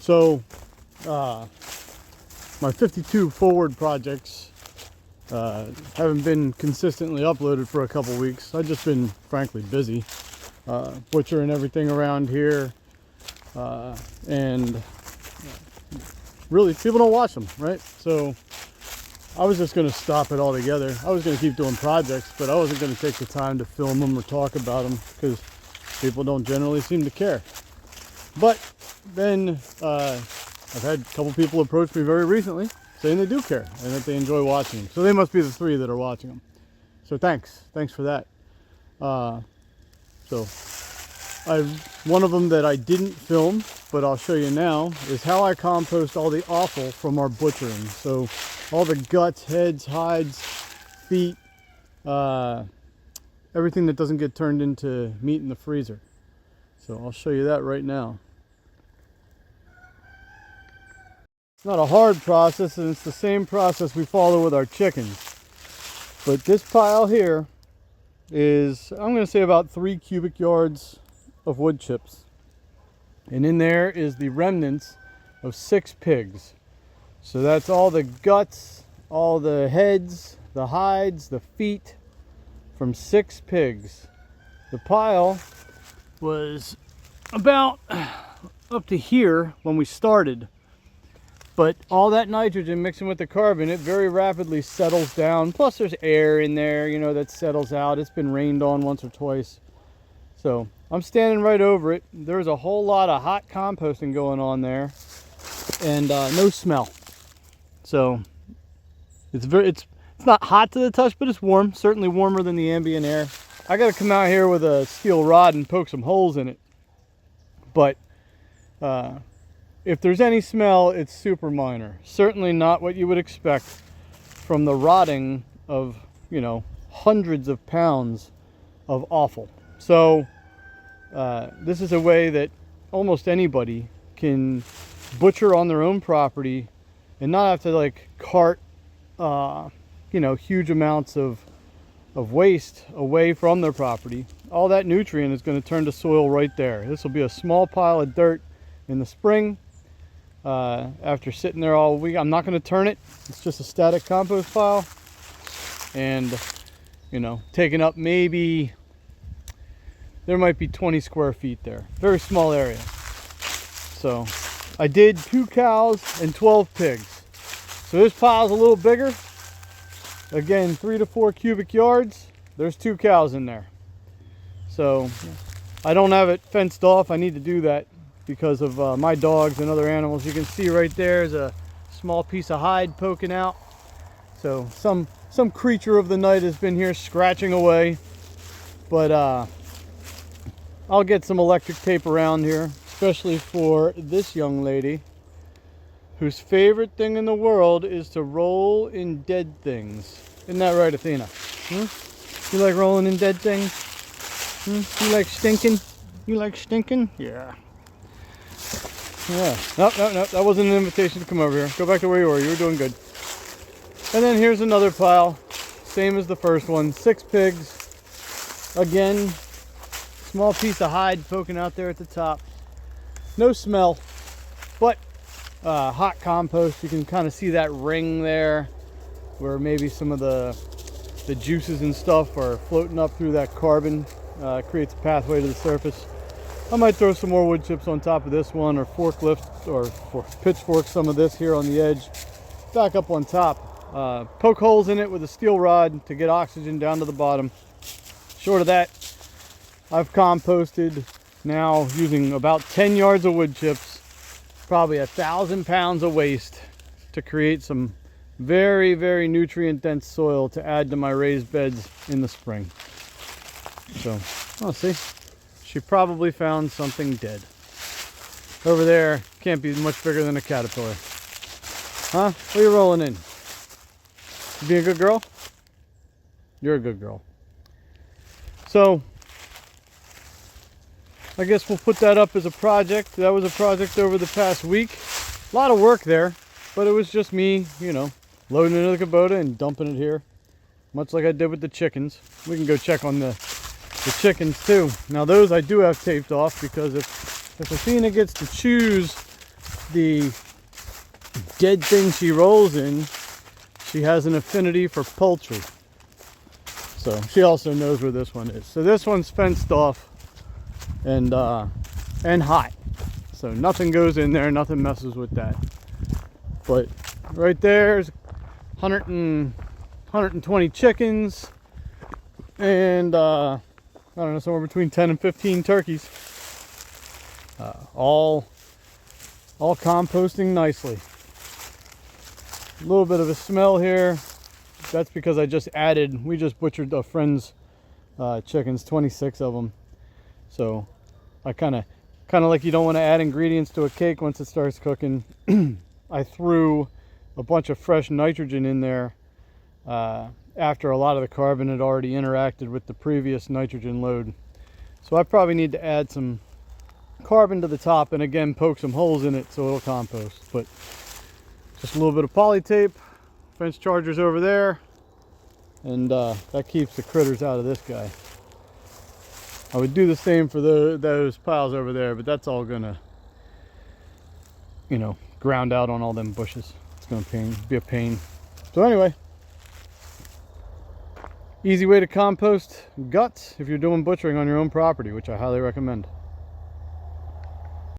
So my 52 forward projects haven't been consistently uploaded for a couple weeks. I've just been frankly busy butchering everything around here, and really people don't watch them, right? So I was just going to stop it altogether. I was going to keep doing projects, but I wasn't going to take the time to film them or talk about them because people don't generally seem to care. But then I've had a couple people approach me very recently saying they do care and that they enjoy watching them. So they must be the 3 that are watching them. So thanks for that. So one of them that I didn't film, but I'll show you now, is how I compost all the offal from our butchering. So all the guts, heads, hides, feet, everything that doesn't get turned into meat in the freezer. So I'll show you that right now. It's not a hard process, and it's the same process we follow with our chickens. But this pile here is, I'm going to say, about 3 cubic yards of wood chips. And in there is the remnants of 6 pigs. So that's all the guts, all the heads, the hides, the feet from 6 pigs. The pile was about up to here when we started. But all that nitrogen mixing with the carbon, it very rapidly settles down. Plus there's air in there, you know, that settles out. It's been rained on once or twice. So I'm standing right over it. There's a whole lot of hot composting going on there, and no smell. So it's not hot to the touch, but it's warm. Certainly warmer than the ambient air. I got to come out here with a steel rod and poke some holes in it. But if there's any smell, it's super minor. Certainly not what you would expect from the rotting of, you know, hundreds of pounds of offal. So this is a way that almost anybody can butcher on their own property and not have to like cart you know, huge amounts of waste away from their property. All that nutrient is going to turn to soil right there. This will be a small pile of dirt in the spring. After sitting there all week, I'm not going to turn it. It's just a static compost pile, and you know, taking up maybe, there might be 20 square feet there. Very small area. So I did 2 cows and 12 pigs. So this pile's a little bigger. Again, 3 to 4 cubic yards. There's 2 cows in there. So I don't have it fenced off. I need to do that because of my dogs and other animals. You can see right there is a small piece of hide poking out. So some creature of the night has been here scratching away. But I'll get some electric tape around here, especially for this young lady whose favorite thing in the world is to roll in dead things. Isn't that right, Athena? You like rolling in dead things? You like stinking? You like stinking? Yeah. Yeah. Nope, that wasn't an invitation to come over here. Go back to where you were. You were doing good. And then here's another pile. Same as the first one. 6 pigs. Again, small piece of hide poking out there at the top. No smell, but hot compost. You can kind of see that ring there where maybe some of the juices and stuff are floating up through that carbon. Creates a pathway to the surface. I might throw some more wood chips on top of this one, or forklift or pitchfork some of this here on the edge, back up on top. Poke holes in it with a steel rod to get oxygen down to the bottom. Short of that, I've composted now using about 10 yards of wood chips, probably 1,000 pounds of waste to create some very, very nutrient dense soil to add to my raised beds in the spring. So, oh, see, she probably found something dead. Over there, can't be much bigger than a caterpillar. Huh? What are you rolling in? You being a good girl? You're a good girl. So, I guess we'll put that up as a project. That was a project over the past week. A lot of work there, but it was just me, you know, loading it into the Kubota and dumping it here. Much like I did with the chickens. We can go check on the chickens too. Now those I do have taped off, because if Athena gets to choose the dead thing she rolls in, she has an affinity for poultry. So she also knows where this one is. So this one's fenced off and hot. So nothing goes in there, nothing messes with that. But right there's 120 chickens and I don't know, somewhere between 10 and 15 turkeys. All composting nicely. A little bit of a smell here. That's because we just butchered a friend's chickens, 26 of them. So I kind of like, you don't want to add ingredients to a cake once it starts cooking. I threw a bunch of fresh nitrogen in there after a lot of the carbon had already interacted with the previous nitrogen load. So I probably need to add some carbon to the top and again poke some holes in it so it'll compost. But just a little bit of poly tape, fence chargers over there, and that keeps the critters out of this guy. I would do the same for those piles over there, but that's all gonna, you know, ground out on all them bushes. It's gonna be a pain. So anyway, easy way to compost guts if you're doing butchering on your own property, which I highly recommend.